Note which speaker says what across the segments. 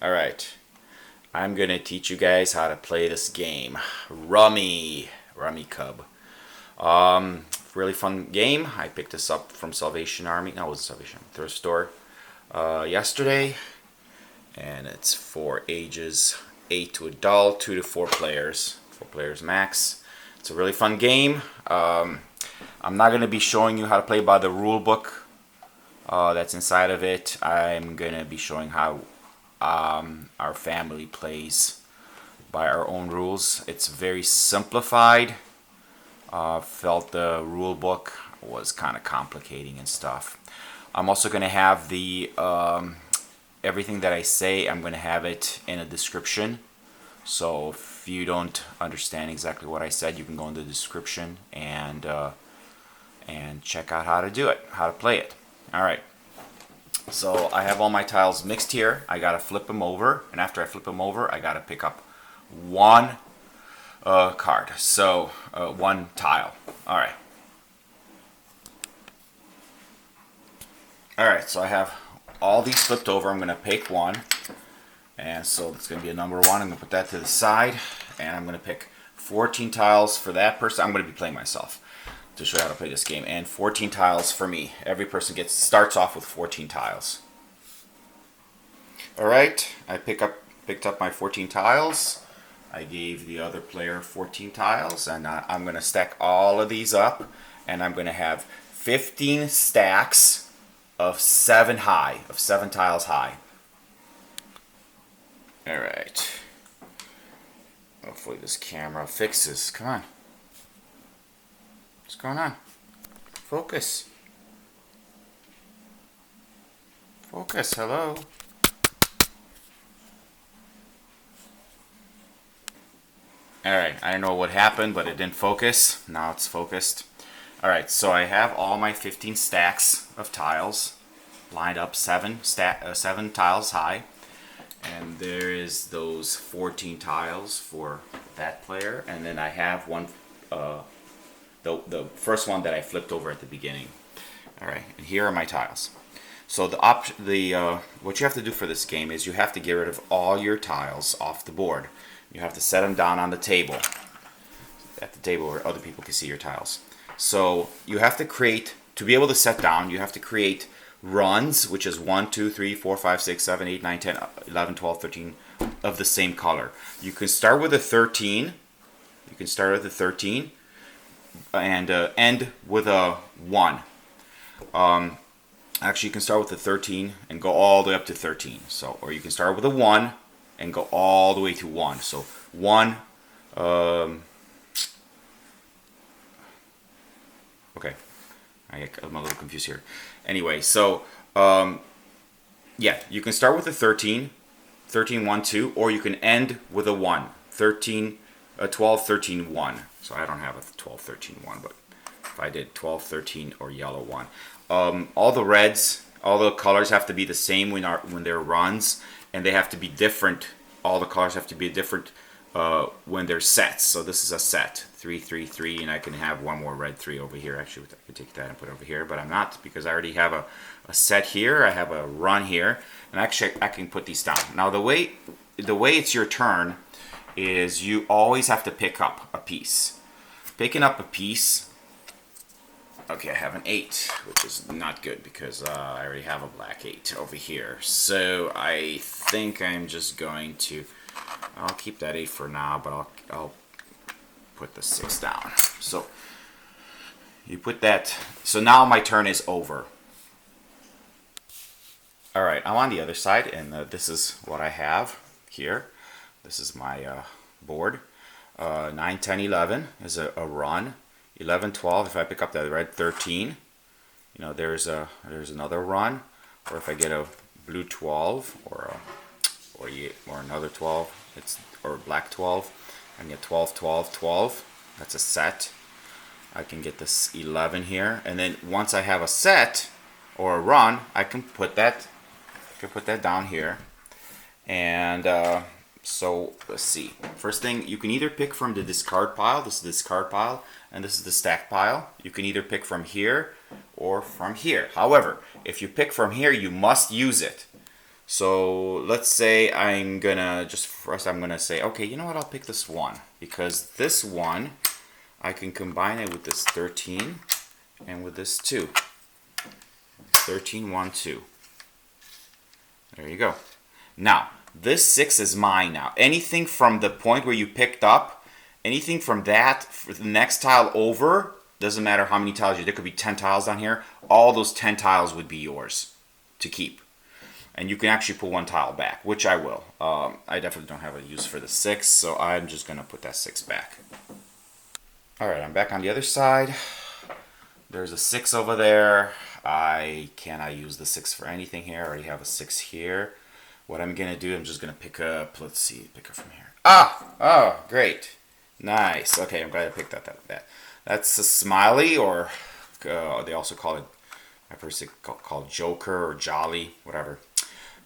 Speaker 1: Alright, I'm gonna teach you guys how to play this game. Rummy Rummikub. Really fun game. I picked this up from Salvation Army. No, it wasn't Salvation Army, thrift store yesterday. And it's for ages 8 to adult, 2 to 4 players. 4 players max. It's a really fun game. I'm not going to be showing you how to play by the rule book that's inside of it. I'm going to be showing how our family plays by our own rules. It's very simplified. Felt the rule book was kind of complicating and stuff. I'm also going to have the everything that I say, I'm going to have it in a description. So if you don't understand exactly what I said, you can go in the description and check out how to do it, how to play it. All right. So I have all my tiles mixed here. I gotta flip them over, and after I flip them over, I gotta pick up one card. So one tile. All right. All right. So I have all these flipped over. I'm gonna pick one, and so it's gonna be a number 1. I'm gonna put that to the side, and I'm gonna pick 14 tiles for that person. I'm gonna be playing myself to show you how to play this game, and 14 tiles for me. Every person starts off with 14 tiles. All right, I picked up my 14 tiles. I gave the other player 14 tiles, and I'm going to stack all of these up, and I'm going to have 15 stacks of 7 tiles high. All right. Hopefully this camera fixes. Come on. What's going on? Focus. Focus, hello. Alright, I don't know what happened, but it didn't focus. Now it's focused. Alright, so I have all my 15 stacks of tiles lined up, 7 tiles high. And there is those 14 tiles for that player. And then I have one the first one that I flipped over at the beginning. All right, and here are my tiles. So what you have to do for this game is you have to get rid of all your tiles off the board. You have to set them down on the table, at the table where other people can see your tiles. So you have to create, to be able to set down, you have to create runs, which is 1, 2, 3, 4, 5, 6, 7, 8, 9, 10, 11, 12, 13 of the same color. You can start with a 13. You can start with a 13. And end with a 1. Actually, you can start with a 13 and go all the way up to 13. So, or you can start with a 1 and go all the way to 1. So 1. Okay, I'm a little confused here. Anyway, so yeah, you can start with a 13, 13, 1, 2, or you can end with a 1, 13, 12, 13, 1. So I don't have a 12, 13, 1, but if I did 12, 13, or yellow 1. All the reds, all the colors have to be the same when they're runs, and they have to be different. All the colors have to be different when they're sets. So this is a set, 3, 3, 3, and I can have one more red 3 over here. Actually, I could take that and put it over here, but I'm not, because I already have a set here. I have a run here, and actually I can put these down. Now the way it's your turn is you always have to pick up a piece. Picking up a piece, okay, I have an 8, which is not good because I already have a black 8 over here. So I think I'm just going to, I'll keep that 8 for now, but I'll put the 6 down. So you put that, so now my turn is over. All right, I'm on the other side, and this is what I have here. This is my board. 9, 10, 11 is a run. 11, 12, if I pick up that red 13, you know, there's another run. Or if I get a blue 12 or another 12, or black 12, I can get 12, 12, 12. That's a set. I can get this 11 here, and then once I have a set or a run, I can put that down here. And so let's see. First thing, you can either pick from the discard pile. This is the discard pile, and this is the stack pile. You can either pick from here or from here. However, if you pick from here, you must use it. So let's say I'm gonna, just first I'm gonna say, okay, you know what, I'll pick this 1, because this 1, I can combine it with this 13 and with this 2. 13, 1, 2. There you go. Now, this 6 is mine now. Anything from the point where you picked up, anything from that, for the next tile over, doesn't matter how many tiles there could be 10 tiles down here, all those 10 tiles would be yours to keep. And you can actually put 1 tile back, which I will. I definitely don't have a use for the 6, so I'm just going to put that 6 back. Alright, I'm back on the other side. There's a 6 over there. I cannot use the 6 for anything here. I already have a 6 here. What I'm going to do, I'm just going to pick up, let's see, pick up from here. Ah! Oh, great. Nice. Okay, I'm glad I picked that. That's a Smiley, or they also call it, I've heard it called Joker or Jolly, whatever.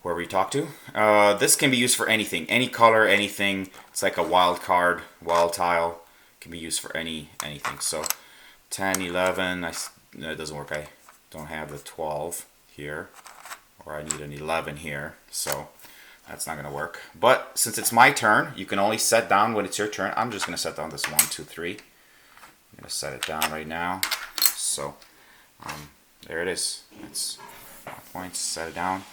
Speaker 1: Whoever you talk to. This can be used for anything. Any color, anything. It's like a wild card, wild tile. Can be used for anything. So 10, 11, no, it doesn't work. I don't have the 12 here, or I need an 11 here, so that's not going to work. But since it's my turn, you can only set down when it's your turn. I'm just going to set down this 1, 2, 3. I'm going to set it down right now. So there it is. It's 5 points. Set it down.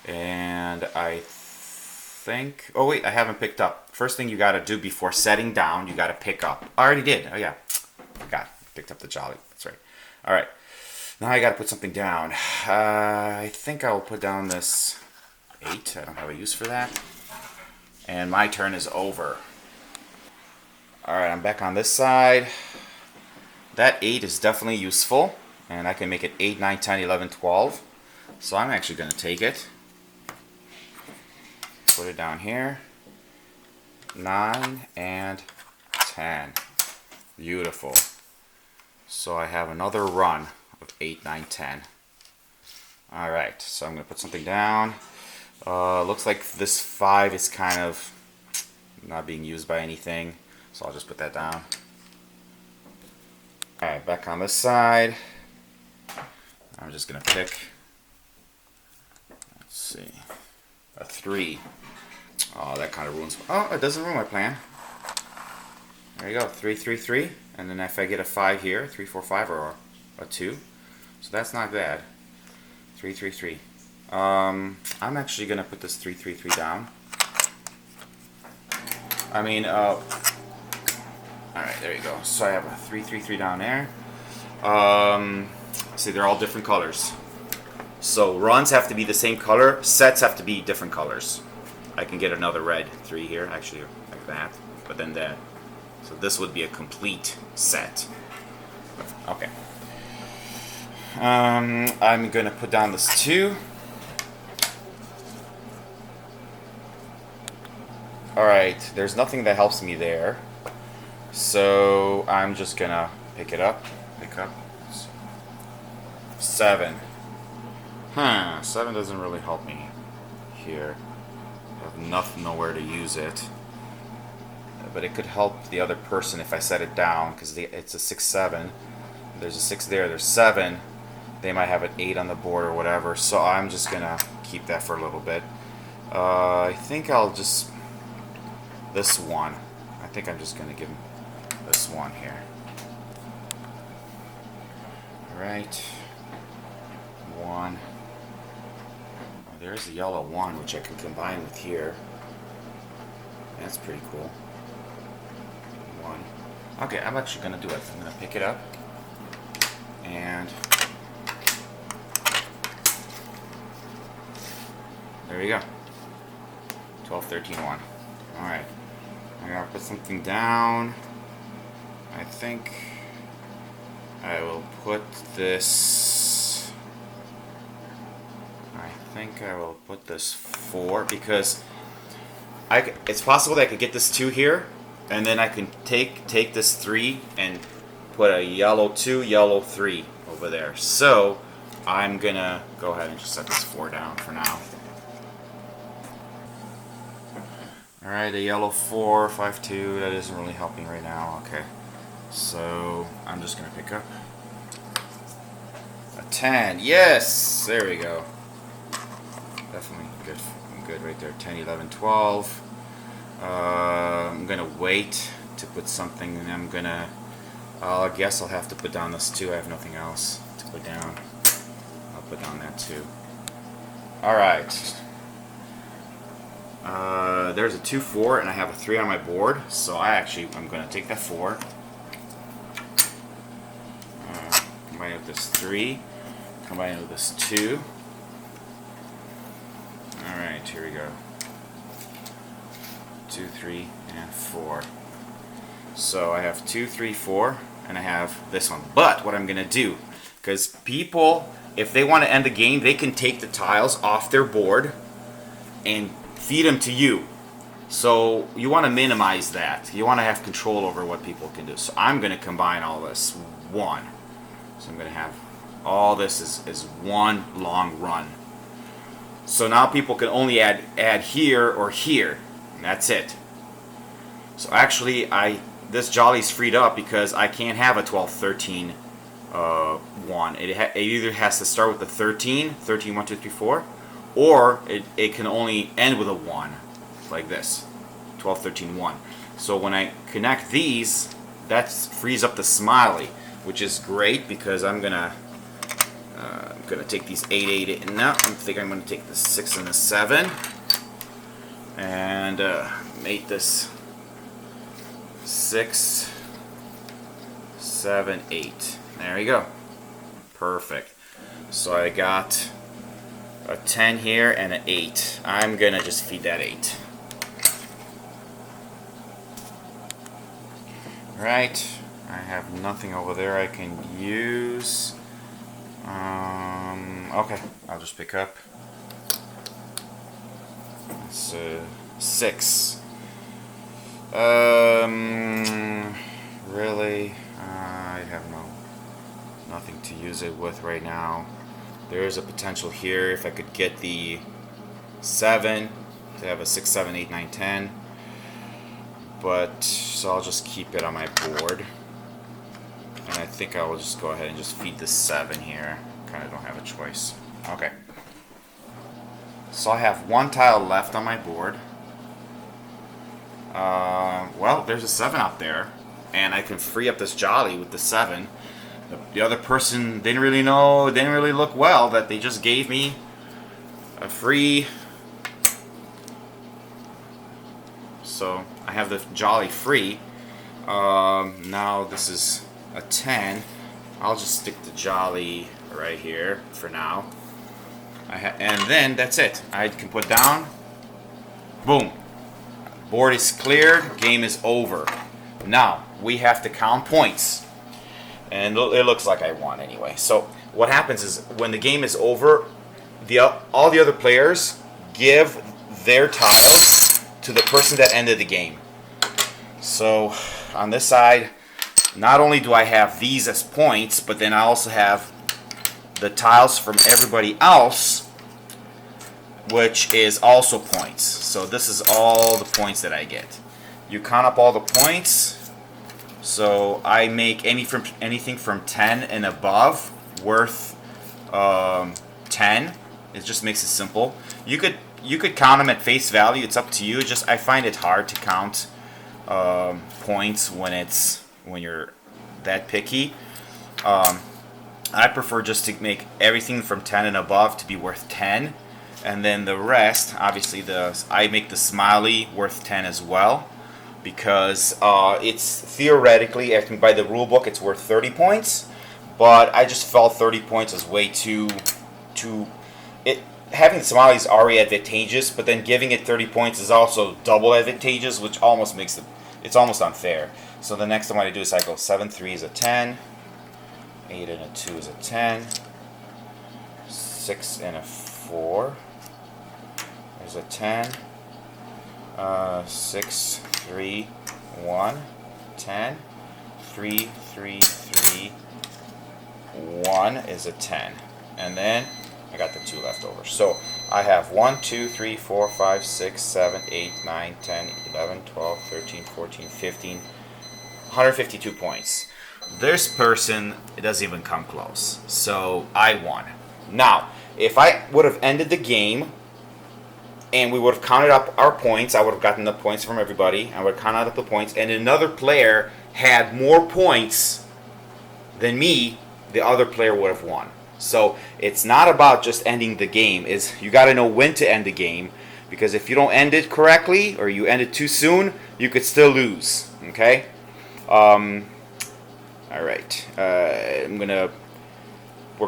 Speaker 1: And I think, oh wait, I haven't picked up. First thing you got to do before setting down, you got to pick up. I already did. Oh yeah, picked up the Jolly. That's right. All right, now I got to put something down. I think I'll put down this 8. I don't have a use for that. And my turn is over. All right, I'm back on this side. That 8 is definitely useful, and I can make it 8, 9, 10, 11, 12. So I'm actually going to take it. Put it down here. 9 and 10. Beautiful. So I have another run of 8, 9, 10. Alright, so I'm going to put something down. Looks like this 5 is kind of not being used by anything. So I'll just put that down. Alright, back on this side. I'm just going to pick, let's see, a 3. Oh, that kind of ruins. Oh, it doesn't ruin my plan. There you go, 3, 3, 3. And then if I get a 5 here, 3, 4, 5, or a 2. So that's not bad. 3, 3, 3. I'm actually going to put this 3, 3, 3 down. I mean, alright, there you go. So I have a 3, 3, 3 down there. See, they're all different colors. So runs have to be the same color, sets have to be different colors. I can get another red 3 here, actually, like that. But then that. So this would be a complete set. Okay. I'm going to put down this 2. Alright, there's nothing that helps me there. So I'm just going to pick it up. Pick up. 7. 7 doesn't really help me here. I have nowhere to use it. But it could help the other person if I set it down, because it's a 6, 7. There's a 6 there, there's 7. They might have an 8 on the board or whatever, so I'm just going to keep that for a little bit. I think I'll just... this 1. I think I'm just going to give him this 1 here. Alright. 1. Oh, there's a yellow 1, which I can combine with here. That's pretty cool. 1. Okay, I'm actually going to do it. I'm going to pick it up. And... there you go. 12, 13, 1. Alright. I'm going to put something down. I think I will put this... I think I will put this 4, because it's possible that I could get this 2 here, and then I can take this 3 and put a yellow 2, yellow 3 over there. So I'm going to go ahead and just set this 4 down for now. Alright, a yellow 4, 5, 2, that isn't really helping right now. Okay, so I'm just going to pick up a 10. Yes! There we go. definitely good. Good right there. 10, 11, 12. I'm gonna wait to put something, and I'm gonna. I guess I'll have to put down this 2. I have nothing else to put down. I'll put down that 2. All right. There's a 2, 4, and I have a 3 on my board. So I'm gonna take that 4. Combine it with this 3. Combine it with this 2. Alright, here we go. 2, 3, and 4. So I have 2, 3, 4, and I have this one. But what I'm going to do, because people, if they want to end the game, they can take the tiles off their board and feed them to you. So you want to minimize that. You want to have control over what people can do. So I'm going to combine all this 1. So I'm going to have all this is one long run. So now people can only add here or here, and that's it. So actually, this Jolly's freed up because I can't have a 12, 13, 1. It either has to start with a 13, 13, 1, 2, 3, 4, or it can only end with a 1, like this, 12, 13, 1. So when I connect these, that frees up the Smiley, which is great because I'm gonna take these 8, 8, and now I think I'm gonna take the 6 and the 7, and make this 6, 7, 8. There we go. Perfect. So I got a 10 here and an 8. I'm gonna just feed that 8. Right. I have nothing over there I can use. Okay, I'll just pick up. It's 6. Really, I have nothing to use it with right now. There is a potential here if I could get the 7 to have a 6, 7, 8, 9, 10. But so I'll just keep it on my board. And I think I will just go ahead and just feed the 7 here. Kind of don't have a choice. Okay. So I have 1 tile left on my board. Well, there's a 7 out there. And I can free up this Jolly with the 7. The other person didn't really look well that they just gave me a free. So I have the Jolly free. Now this is a 10. I'll just stick the Jolly right here for now. And then that's it. I can put down. Boom. Board is cleared. Game is over. Now we have to count points. And it looks like I won anyway. So what happens is when the game is over, all the other players give their tiles to the person that ended the game. So on this side, not only do I have these as points, but then I also have the tiles from everybody else, which is also points. So this is all the points that I get. You count up all the points. So I make anything from 10 and above worth 10. It just makes it simple. You could count them at face value. It's up to you. I find it hard to count points when you're that picky. I prefer just to make everything from 10 and above to be worth 10, and then the rest, obviously, I make the Smiley worth 10 as well, because it's theoretically, I think by the rule book, it's worth 30 points, but I just felt 30 points was way too. Having the Smiley is already advantageous, but then giving it 30 points is also double advantageous, which almost makes it's almost unfair. So the next thing I do is I go 7, 3 is a 10. 8 and a 2 is a 10. 6 and a 4 is a 10. 6, 3, 1, 10. 3, 3, 3, 1 is a 10. And then I got the 2 left over. So I have 1, 2, 3, 4, 5, 6, 7, 8, 9, 10, 11, 12, 13, 14, 15, 152 points. This person, it doesn't even come close. So I won. Now, if I would have ended the game and we would have counted up our points. I would have gotten the points from everybody. I would have counted up the points, and another player had more points than me, the other player would have won. So it's not about just ending the game. Is you got to know when to end the game, because if you don't end it correctly or you end it too soon, you could still lose. Okay. All right. We're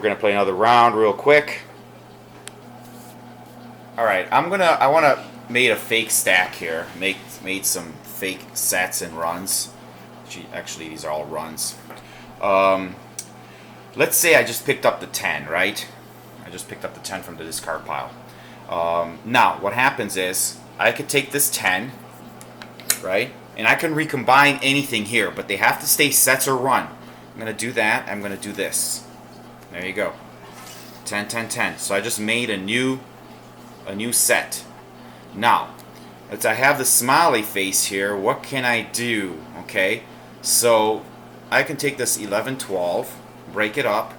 Speaker 1: gonna play another round real quick. All right. I want to made a fake stack here. Made some fake sets and runs. Actually, these are all runs. Let's say I just picked up the 10, right? I just picked up the 10 from the discard pile. Now, what happens is I could take this 10, right? And I can recombine anything here, but they have to stay sets or run. I'm going to do that. I'm going to do this. There you go. 10, 10, 10. So I just made a new set. Now, as I have the smiley face here, what can I do? Okay, so I can take this 11, 12, break it up,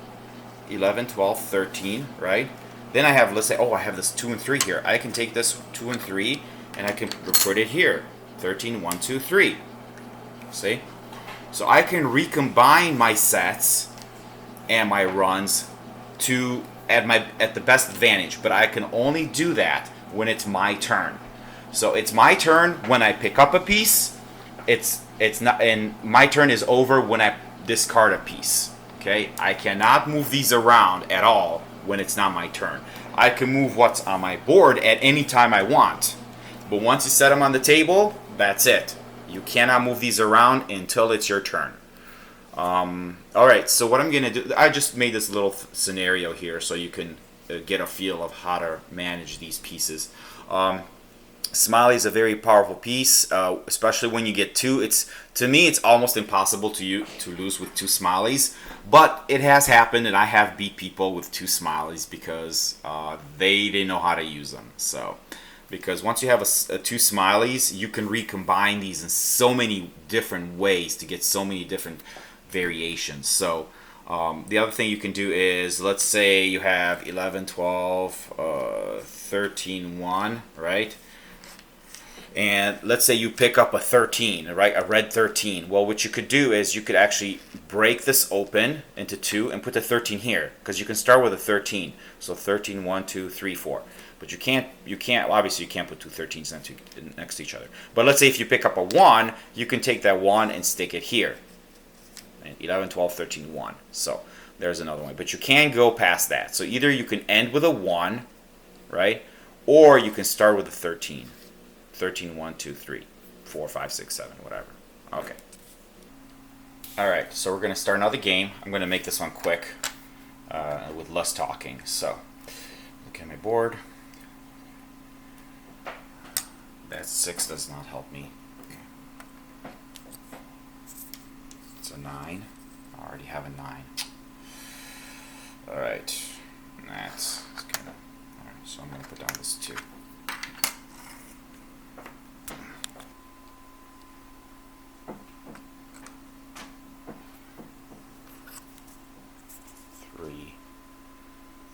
Speaker 1: 11, 12, 13, right? Then I have, let's say, oh, I have this 2 and 3 here. I can take this 2 and 3, and I can put it here. 13, 1, 2, 3. See? So I can recombine my sets and my runs to at the best advantage, but I can only do that when it's my turn. So it's my turn when I pick up a piece. It's not, and my turn is over when I discard a piece. Okay, I cannot move these around at all when it's not my turn. I can move what's on my board at any time I want, but once you set them on the table, that's it. You cannot move these around until it's your turn. All right, so what I'm gonna do, I just made this little scenario here so you can get a feel of how to manage these pieces. Smiley is a very powerful piece, especially when you get two. To me, it's almost impossible to lose with 2 Smileys, but it has happened, and I have beat people with 2 Smileys because they didn't know how to use them. So, because once you have a 2 Smileys, you can recombine these in so many different ways to get so many different variations. So, the other thing you can do is, let's say you have 11, 12, 13, 1, right? And let's say you pick up a 13, right? A red 13. Well, what you could do is you could actually break this open into 2 and put the 13 here, because you can start with a 13. So 13, 1, 2, 3, 4. But you can't, obviously you can't put 2 13s next to each other. But let's say if you pick up a 1, you can take that 1 and stick it here. And 11, 12, 13, 1. So there's another one. But you can go past that. So either you can end with a 1, right? Or you can start with a 13. 13, 1, 2, 3, 4, 5, 6, 7, whatever. Okay. Alright, so we're going to start another game. I'm going to make this one quick with less talking. So, look at my board. That 6 does not help me. Okay. It's a 9. I already have a 9. Alright. That's kind of... Alright, so I'm going to put down this 2.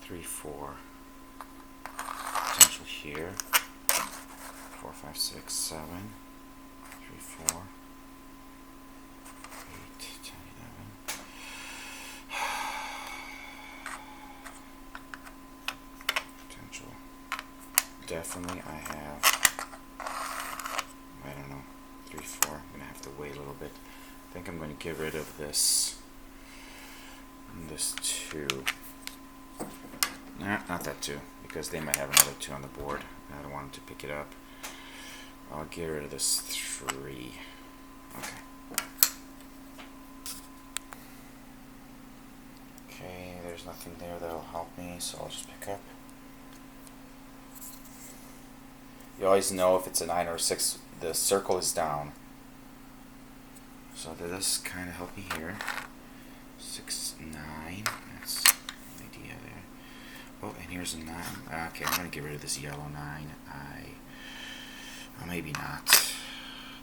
Speaker 1: 3, 4, potential here, 4, 5, 6, 7, 3, 4, 8, 10, 11. Potential. Definitely I have, I don't know, 3, 4. I'm going to have to wait a little bit. I think I'm going to get rid of this 2. Nah, not that 2, because they might have another 2 on the board. I don't want them to pick it up. I'll get rid of this 3. Okay. Okay, there's nothing there that'll help me, so I'll just pick up. You always know if it's a 9 or a 6, the circle is down. So this kind of help me here. 6, 9. That's an idea there. Oh, and here's a 9. Okay, I'm going to get rid of this yellow 9. Well, maybe not.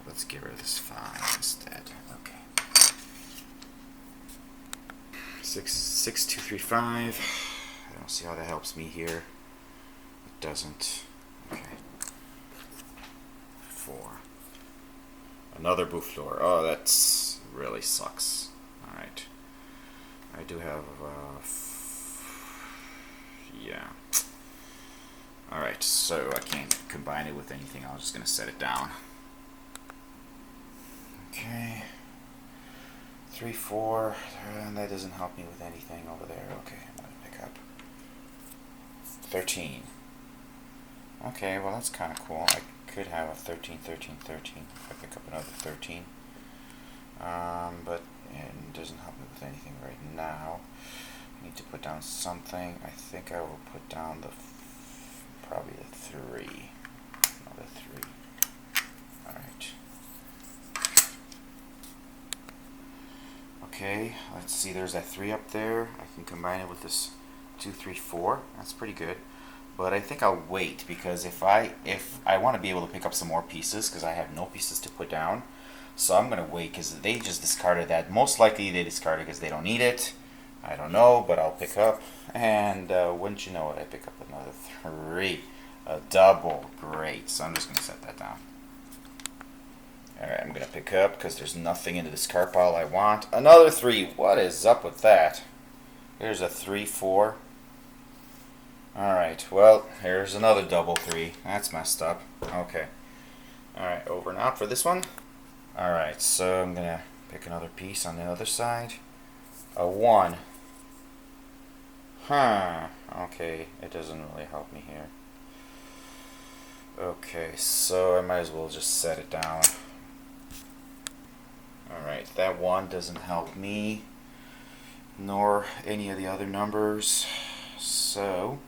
Speaker 1: Let's get rid of this 5 instead. Okay. 6, 2, 3, 5. I don't see how that helps me here. It doesn't. Okay. 4. Another bouffleur. Oh, that's really sucks. Alright. I do have, yeah. Alright, so I can't combine it with anything. I'm just going to set it down. Okay. 3, 4. And that doesn't help me with anything over there. Okay, I'm going to pick up 13. Okay, well that's kind of cool. I could have a 13, 13, 13 if I pick up another 13. But it doesn't help me with anything right now. I need to put down something. I think I will put down probably the 3. Another 3. Alright. Okay, let's see, there's that 3 up there. I can combine it with this 2, 3, 4. That's pretty good. But I think I'll wait, because if I want to be able to pick up some more pieces, because I have no pieces to put down, so I'm going to wait, because they just discarded that. Most likely they discarded because they don't need it. I don't know, but I'll pick up. And wouldn't you know it, I pick up another 3. A double. Great. So I'm just going to set that down. Alright, I'm going to pick up, because there's nothing in the discard pile I want. Another 3. What is up with that? Here's a 3, 4. Alright, well, here's another double 3. That's messed up. Okay. Alright, over and out for this one. Alright, so I'm going to pick another piece on the other side. A 1. Huh. Okay, it doesn't really help me here. Okay, so I might as well just set it down. Alright, that 1 doesn't help me, nor any of the other numbers. So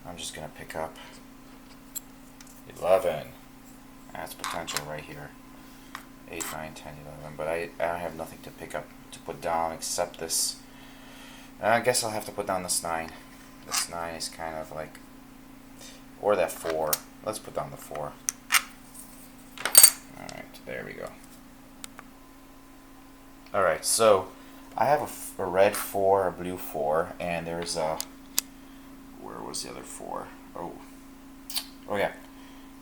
Speaker 1: I'm just going to pick up 11. That's potential right here. 8, 9, 10, 11. But I have nothing to pick up, to put down, except this. I guess I'll have to put down this 9. This 9 is kind of like, or that 4. Let's put down the 4. Alright, there we go. Alright, so I have a red 4, a blue 4, and there's a, where was the other 4? Oh yeah,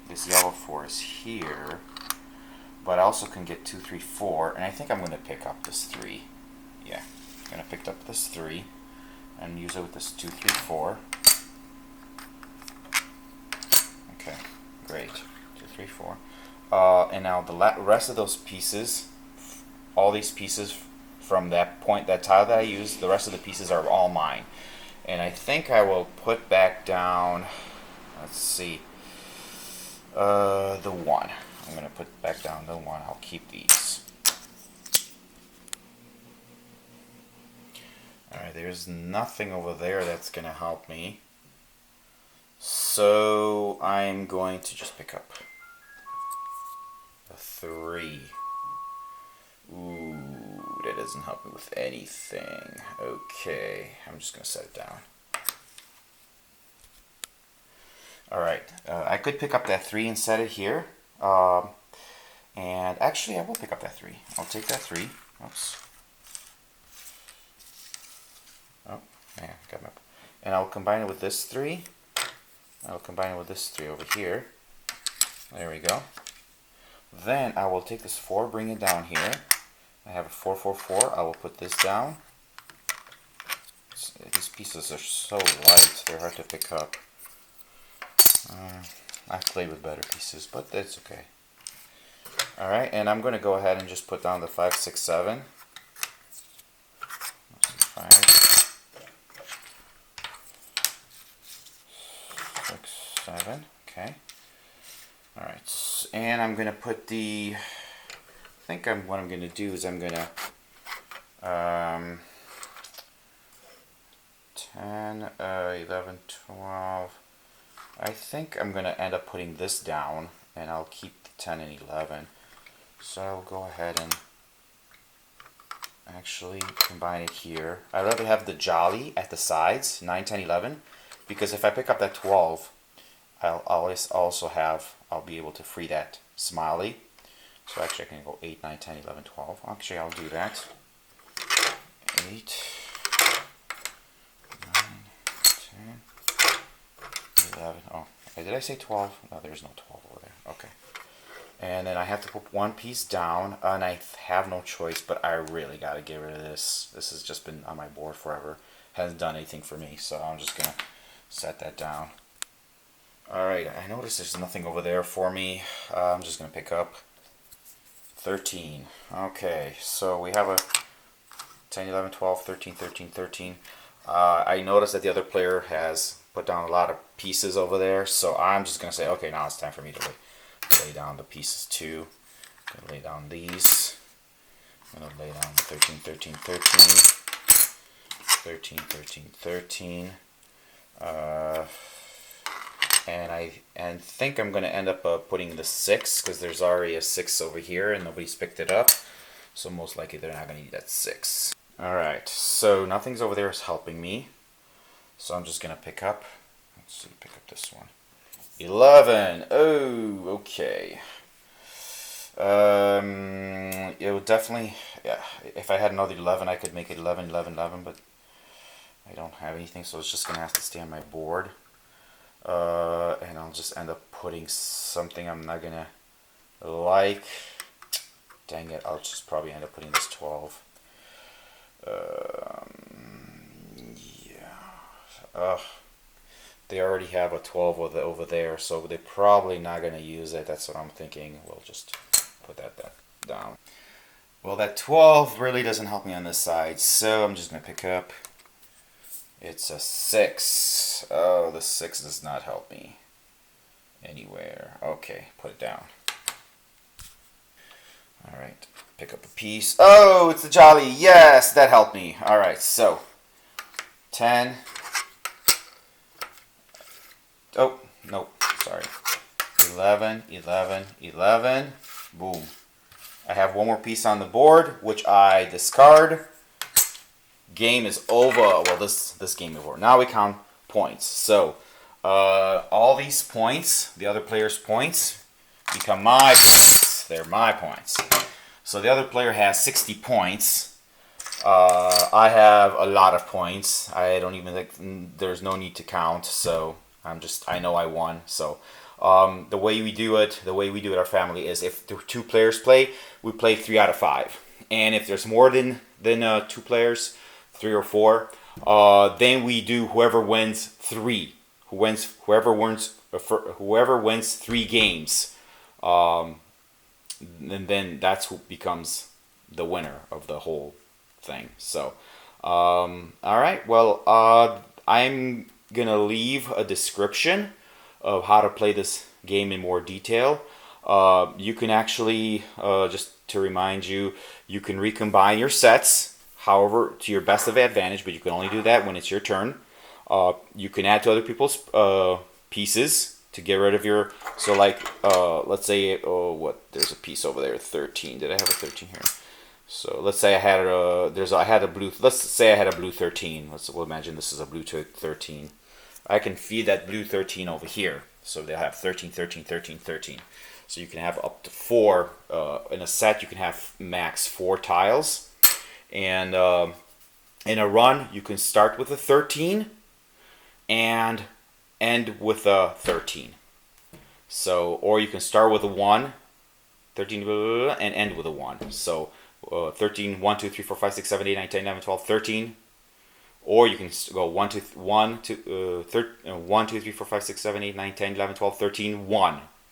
Speaker 1: this yellow 4 is here, but I also can get 2, 3, 4, and I think I'm going to pick up this 3. Yeah, I'm going to pick up this 3 and use it with this 2, 3, 4. Okay, great. 2, 3, 4. And now the rest of those pieces, all these pieces from that point, that tile that I used, the rest of the pieces are all mine. And I think I will put back down, let's see, the 1. I'm going to put back down the 1. I'll keep these. Alright, there's nothing over there that's going to help me. So I'm going to just pick up a 3. Ooh, that doesn't help me with anything. Okay, I'm just going to set it down. Alright, I could pick up that 3 and set it here. And actually, I will pick up that 3. I'll take that 3. Oops. Oh, yeah, got it up. And I'll combine it with this 3. I'll combine it with this 3 over here. There we go. Then I will take this 4, bring it down here. I have a 4, 4, 4. I will put this down. These pieces are so light, they're hard to pick up. I've played with better pieces, but that's okay. Alright, and I'm going to go ahead and just put down the 5, 6, 7. 5, 6, 7. Okay. Alright, and I'm going to put the, what I'm going to do is I'm going to 10, 11, 12. I think I'm going to end up putting this down, and I'll keep the 10 and 11. So I'll go ahead and actually combine it here. I'd rather have the jolly at the sides, 9, 10, 11, because if I pick up that 12, I'll be able to free that smiley. So actually I can go 8, 9, 10, 11, 12. Actually, I'll do that. 8, 9, 10, 11. Oh, did I say 12? No, there's no 12 over there. Okay. And then I have to put one piece down, and I have no choice, but I really got to get rid of this. This has just been on my board forever. Hasn't done anything for me, so I'm just going to set that down. Alright, I notice there's nothing over there for me. I'm just going to pick up 13. Okay, so we have a 10, 11, 12, 13, 13, 13. I noticed that the other player has put down a lot of pieces over there, so I'm just going to say, okay, now it's time for me to lay down the pieces too. I'm going to lay down these. I'm going to lay down 13, 13, 13. 13, 13, 13. And I think I'm going to end up putting the 6, because there's already a 6 over here and nobody's picked it up. So most likely they're not going to need that 6. Alright, so nothing's over there is helping me. So I'm just going to pick up, let's see, pick up this one. 11. Oh, okay. It would definitely, yeah, if I had another 11, I could make it 11, 11, 11, but I don't have anything, so it's just going to have to stay on my board. And I'll just end up putting something I'm not gonna like. Dang it, I'll just probably end up putting this 12. Yeah. They already have a 12 over there, so they're probably not gonna use it. That's what I'm thinking. We'll just put that down. Well, that 12 really doesn't help me on this side, so I'm just gonna pick up. It's a 6. Oh, the 6 does not help me anywhere. Okay, put it down. Alright, pick up a piece. Oh, it's a jolly. Yes, that helped me. Alright, so 10. Oh, nope, sorry. 11, 11, 11. Boom. I have one more piece on the board, which I discard. Game is over. Well, this game is over. Now we count points. So all these points, the other player's points, become my points. They're my points. So the other player has 60 points. I have a lot of points. I don't even think there's no need to count. So I know I won. So the way we do it, our family, is if the 2 players play, we play 3 out of 5. And if there's more than 2 players, 3 or 4, then we do whoever wins 3. Whoever wins 3 games, and then that's who becomes the winner of the whole thing. So, all right. Well, I'm gonna leave a description of how to play this game in more detail. You can actually, just to remind you, you can recombine your sets. However, to your best of advantage, but you can only do that when it's your turn. You can add to other people's pieces to get rid of your. So, like, let's say, there's a piece over there, 13. Did I have a 13 here? So let's say I had a blue. Let's say I had a blue 13. We'll imagine this is a blue 13. I can feed that blue 13 over here. So they'll have 13, 13, 13, 13. So you can have up to 4 in a set. You can have max 4 tiles. And in a run, you can start with a 13 and end with a 13. So, or you can start with a 1, 13, and end with a 1. So 13, 1, 2, 3, 4, 5, 6, 7, 8, 9, 10, 11, 12, 13. Or you can go 1, 2, 3, 4, 5, 6, 7, 8, 9, 10, 11, 12, 13, 1.